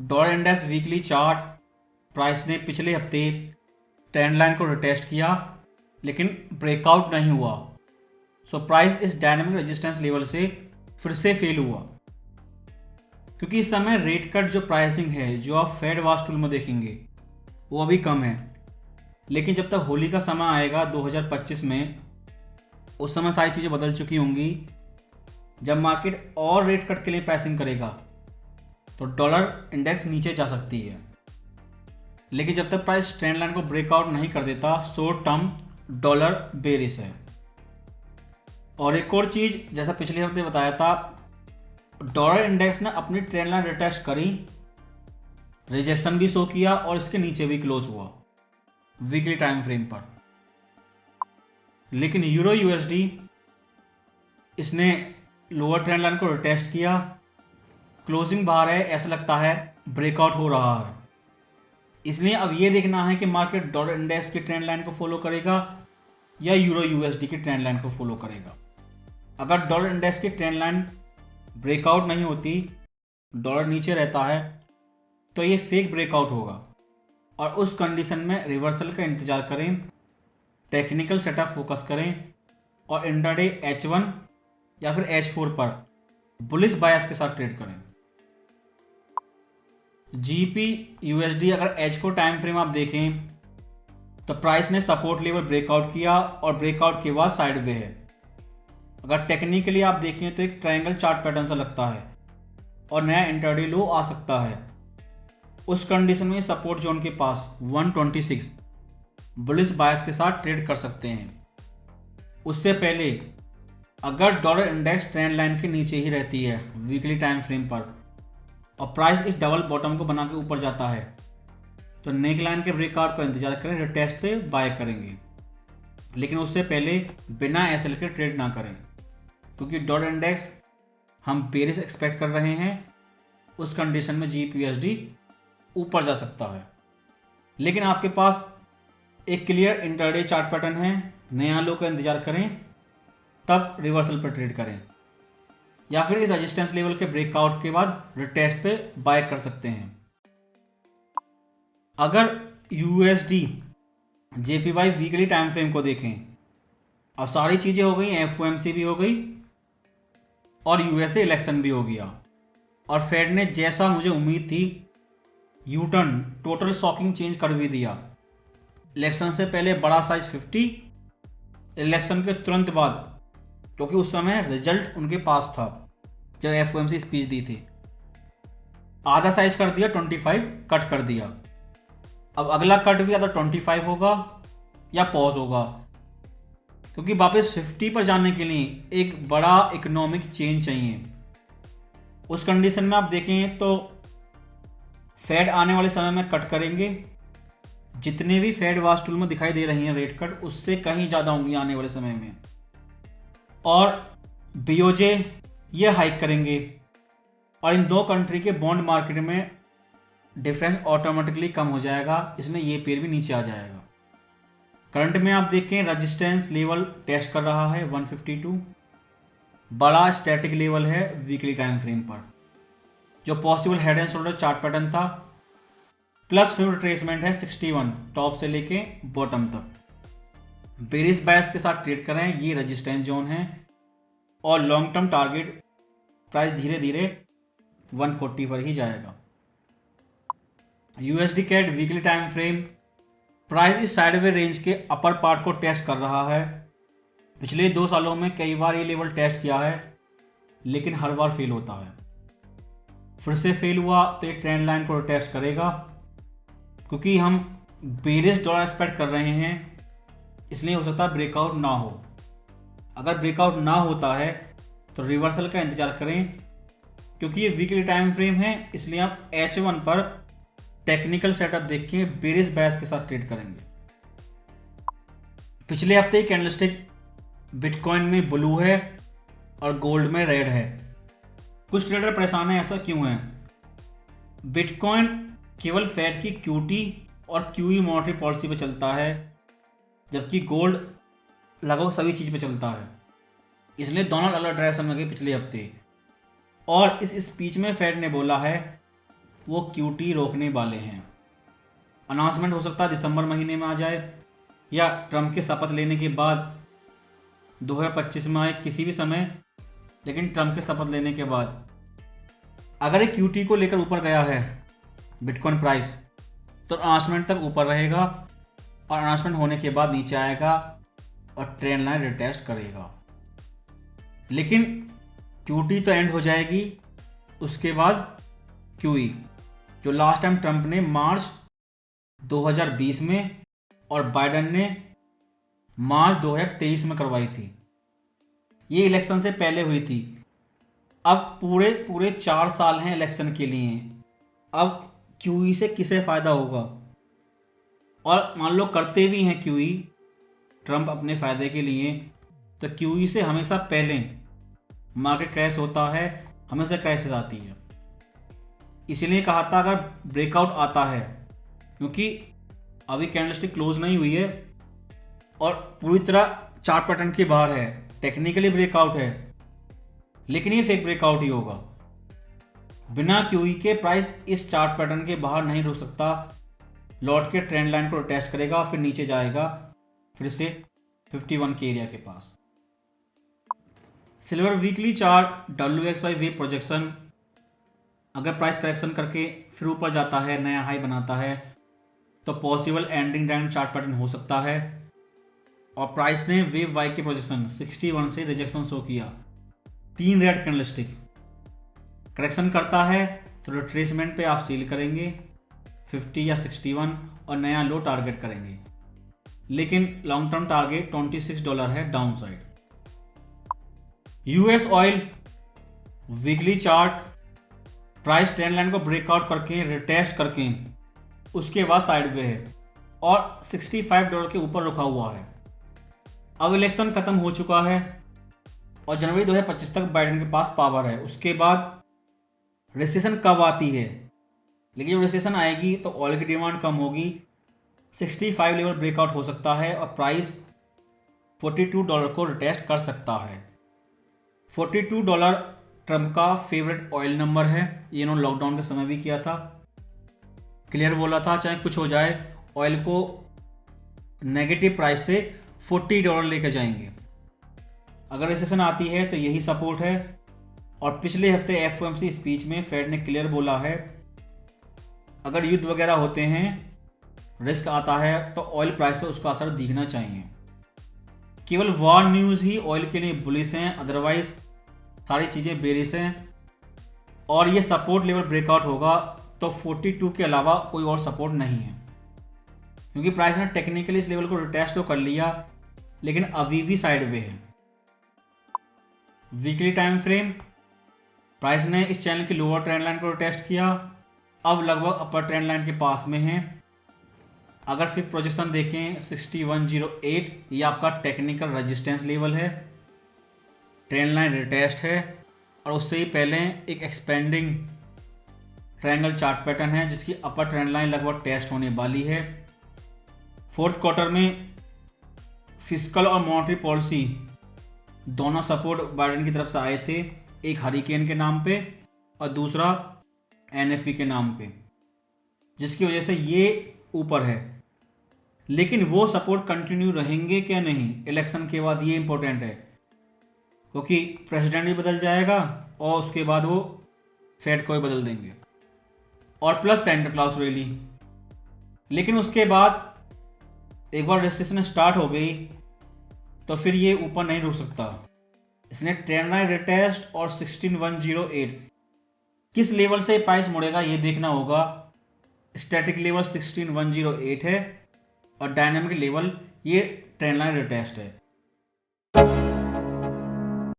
Dollar index weekly chart price ने पिछले हफ्ते ट्रेंड लाइन को रिटेस्ट किया लेकिन ब्रेकआउट नहीं हुआ। सो प्राइस इस डायनामिक रेजिस्टेंस लेवल से फिर से फेल हुआ, क्योंकि इस समय रेट कट जो प्राइसिंग है जो आप फेड वाच टूल में देखेंगे वो अभी कम है। लेकिन जब तक होली का समय आएगा 2025 में, उस समय सारी चीज़ें बदल चुकी होंगी। जब मार्केट और रेट कट के लिए प्राइसिंग करेगा तो डॉलर इंडेक्स नीचे जा सकती है। लेकिन जब तक प्राइस ट्रेंड लाइन को ब्रेकआउट नहीं कर देता, शॉर्ट टर्म डॉलर बेरिश है। और एक और चीज़, जैसा पिछले हफ्ते बताया था, डॉलर इंडेक्स ने अपनी ट्रेंड लाइन रिटेस्ट करी, रिजेक्शन भी शो किया और इसके नीचे भी क्लोज हुआ वीकली टाइम फ्रेम पर। लेकिन यूरो यूएसडी इसने लोअर ट्रेंड लाइन को रिटेस्ट किया, क्लोजिंग बाहर है, ऐसा लगता है ब्रेकआउट हो रहा है। इसलिए अब ये देखना है कि मार्केट डॉलर इंडेक्स की ट्रेंड लाइन को फॉलो करेगा या यूरो यूएसडी की ट्रेंड लाइन को फॉलो करेगा। अगर डॉलर इंडेक्स की ट्रेंड लाइन ब्रेकआउट नहीं होती, डॉलर नीचे रहता है, तो ये फेक ब्रेकआउट होगा और उस कंडीशन में रिवर्सल का इंतजार करें, टेक्निकल सेटअप फोकस करें और इंट्राडे H1 या फिर H4 पर बुलिश बायस के साथ ट्रेड करें। जीपी यूएसडी अगर H4 टाइम फ्रेम आप देखें तो प्राइस ने सपोर्ट लेवल ब्रेकआउट किया और ब्रेकआउट के बाद साइडवे है। अगर टेक्निकली आप देखें तो एक ट्रायंगल चार्ट पैटर्न सा लगता है और नया इंट्राडे लो आ सकता है। उस कंडीशन में सपोर्ट जोन के पास 126 बुलिश बायस के साथ ट्रेड कर सकते हैं। उससे पहले अगर डॉलर इंडेक्स ट्रेंड लाइन के नीचे ही रहती है वीकली टाइम फ्रेम पर और प्राइस इस डबल बॉटम को बना के ऊपर जाता है, तो नेक लाइन के ब्रेकआउट का इंतजार करें, रिटेस्ट पे बाय करेंगे। लेकिन उससे पहले बिना एसएल के ट्रेड ना करें, क्योंकि डॉलर इंडेक्स हम बेरिश एक्सपेक्ट कर रहे हैं। उस कंडीशन में जीपीएसडी ऊपर जा सकता है। लेकिन आपके पास एक क्लियर इंट्राडे चार्ट पैटर्न है, नया लो का इंतजार करें, तब रिवर्सल पर ट्रेड करें या फिर इस रेजिस्टेंस लेवल के ब्रेकआउट के बाद रिटेस्ट पे बाय कर सकते हैं। अगर USD JPY weekly time frame को देखें, अब सारी चीज़ें हो गई, एफओएमसी भी हो गई और यूएसए इलेक्शन भी हो गया और फेड ने जैसा मुझे उम्मीद थी U turn total shocking change कर भी दिया। इलेक्शन से पहले बड़ा साइज 50, इलेक्शन के तुरंत बाद, क्योंकि उस समय रिजल्ट उनके पास था जब एफओएमसी स्पीच दी थी, आधा साइज कर दिया, 25 कट कर दिया। अब अगला कट भी अगर 25 होगा या पॉज होगा, क्योंकि वापस 50 पर जाने के लिए एक बड़ा इकोनॉमिक चेंज चाहिए। उस कंडीशन में आप देखें तो फेड आने वाले समय में कट करेंगे। जितने भी फेड वाच टूल में दिखाई दे रही हैं रेट कट, उससे कहीं ज़्यादा होंगी आने वाले समय में। और बीओजे ये हाइक करेंगे और इन दो कंट्री के बॉन्ड मार्केट में डिफरेंस ऑटोमेटिकली कम हो जाएगा, इसमें ये पेयर भी नीचे आ जाएगा। करंट में आप देखें रेजिस्टेंस लेवल टेस्ट कर रहा है 152, बड़ा स्टैटिक लेवल है वीकली टाइम फ्रेम पर, जो possible head and shoulder chart pattern था, प्लस फिर रिट्रेसमेंट है 61 टॉप से लेके बॉटम तक। बेरिश बायस के साथ ट्रेड करें, ये रेजिस्टेंस जोन है और लॉन्ग टर्म टारगेट प्राइस धीरे धीरे 140 पर ही जाएगा। USD CAD weekly time frame price इस साइडवे रेंज के अपर पार्ट को टेस्ट कर रहा है। पिछले 2 सालों में कई बार ये लेवल टेस्ट किया है, लेकिन हर बार फेल होता है। फिर से फेल हुआ तो ये ट्रेंड लाइन को टेस्ट करेगा, क्योंकि हम बेरिश डॉलर एक्सपेक्ट कर रहे हैं, इसलिए हो सकता है ब्रेकआउट ना हो। अगर ब्रेकआउट ना होता है तो रिवर्सल का इंतजार करें, क्योंकि ये वीकली टाइम फ्रेम है, इसलिए आप H1 पर टेक्निकल सेटअप देख के बेरिश बायस के साथ ट्रेड करेंगे। पिछले हफ्ते ही कैंडलस्टिक बिटकॉइन में ब्लू है और गोल्ड में रेड है। कुछ ट्रेडर परेशान है, ऐसा क्यों है? बिटकॉइन केवल फेड की क्यूटी और क्यूई मॉनेटरी पॉलिसी पे चलता है, जबकि गोल्ड लगभग सभी चीज़ पे चलता है। इसलिए दोनों अलग डायरेक्शन में गए पिछले हफ्ते। और इस स्पीच में फेड ने बोला है वो क्यूटी रोकने वाले हैं। अनाउंसमेंट हो सकता है दिसंबर महीने में आ जाए, या ट्रंप के शपथ लेने के बाद 2025 में आए किसी भी समय, लेकिन ट्रंप के शपथ लेने के बाद। अगर ये क्यूटी को लेकर ऊपर गया है बिटकॉइन प्राइस, तो अनाउंसमेंट तक ऊपर रहेगा और अनाउंसमेंट होने के बाद नीचे आएगा और ट्रेंड लाइन रिटेस्ट करेगा। लेकिन क्यूटी तो एंड हो जाएगी, उसके बाद क्यूई, जो लास्ट टाइम ट्रंप ने मार्च 2020 में और बाइडन ने मार्च 2023 में करवाई थी, ये इलेक्शन से पहले हुई थी। अब पूरे 4 साल हैं इलेक्शन के लिए। अब क्यूई से किसे फ़ायदा होगा? और मान लो करते भी हैं क्यूई ट्रंप अपने फ़ायदे के लिए, तो क्यूई से हमेशा पहले मार्केट क्रैश होता है, हमेशा क्रैशेस आती है। इसीलिए कहा था अगर ब्रेकआउट आता है, क्योंकि अभी कैंडलस्टिक क्लोज नहीं हुई है और पूरी तरह चार्ट पैटर्न के बाहर है, टेक्निकली ब्रेकआउट है, लेकिन ये फेक ब्रेकआउट ही होगा। बिना क्यूई के प्राइस इस चार्ट पैटर्न के बाहर नहीं रुक सकता, लौट के ट्रेंड लाइन को टेस्ट करेगा, फिर नीचे जाएगा फिर से 51 के एरिया के पास। Silver weekly chart WXY wave projection, अगर प्राइस करेक्शन करके फिर ऊपर जाता है, नया हाई बनाता है, तो possible ending down chart pattern हो सकता है। और प्राइस ने वेव वाई के प्रोजेक्शन 61 से रिजेक्शन शो किया, 3 रेड कैंडलस्टिक। करेक्शन करता है तो रिट्रेसमेंट पे आप सील करेंगे 50 या 61 और नया लो टारगेट करेंगे, लेकिन लॉन्ग टर्म टारगेट $26 है down side. US oil weekly chart, price trend line को ब्रेकआउट करके रिटेस्ट करके उसके बाद साइड पे है और $65 के ऊपर रुका हुआ है। अब इलेक्शन खत्म हो चुका है और जनवरी 2025 तक बाइडेन के पास पावर है। उसके बाद रिसेशन कब आती है, लेकिन जब रिसेशन आएगी तो ऑयल की डिमांड कम होगी, 65 लेवल ब्रेकआउट हो सकता है और प्राइस $42 को रिटेस्ट कर सकता है। $42 ट्रम्प का फेवरेट ऑयल नंबर है, ये इन्होंने लॉकडाउन के समय भी किया था, क्लियर बोला था चाहे कुछ हो जाए ऑयल को नेगेटिव प्राइस से $40 लेकर जाएंगे। अगर रिसेशन आती है तो यही सपोर्ट है। और पिछले हफ्ते FOMC स्पीच में फेड ने क्लियर बोला है अगर युद्ध वगैरह होते हैं, रिस्क आता है, तो ऑयल प्राइस पर उसका असर दिखना चाहिए। केवल वॉर न्यूज़ ही ऑयल के लिए बुलिश हैं, अदरवाइज सारी चीज़ें बेरिश हैं। और ये सपोर्ट लेवल ब्रेकआउट होगा तो 42 के अलावा कोई और सपोर्ट नहीं है, क्योंकि प्राइस ने टेक्निकली इस लेवल को रिटेस्ट तो कर लिया, लेकिन अभी भी साइडवे है। वीकली टाइम फ्रेम, प्राइस ने इस चैनल की लोअर ट्रेंड लाइन को रिटेस्ट किया, अब लगभग अपर ट्रेंड लाइन के पास में है। अगर फिर प्रोजेक्शन देखें 6108, ये आपका टेक्निकल रेजिस्टेंस लेवल है, ट्रेंड लाइन रिटेस्ट है और उससे ही पहले एक एक्सपेंडिंग ट्रायंगल चार्ट पैटर्न है जिसकी अपर ट्रेंड लाइन लगभग टेस्ट होने वाली है। फोर्थ क्वार्टर में फिस्कल और मॉनेटरी पॉलिसी दोनों सपोर्ट बाइडेन की तरफ से आए थे, एक हरिकेन के नाम पे और दूसरा NFP के नाम पे, जिसकी वजह से ये ऊपर है। लेकिन वो सपोर्ट कंटिन्यू रहेंगे क्या नहीं इलेक्शन के बाद, ये इंपॉर्टेंट है, क्योंकि प्रेसिडेंट भी बदल जाएगा और उसके बाद वो फेड को भी बदल देंगे और प्लस सेंटर क्लॉज रैली। लेकिन उसके बाद एक बार रेजिस्टेंस स्टार्ट हो गई तो फिर ये ऊपर नहीं रुक सकता। इसने ट्रेंड लाइन रिटेस्ट और 16108 किस लेवल से प्राइस मुड़ेगा ये देखना होगा। स्टैटिक लेवल 16108 है और डायनामिक लेवल ये ट्रेंड लाइन रिटेस्ट है।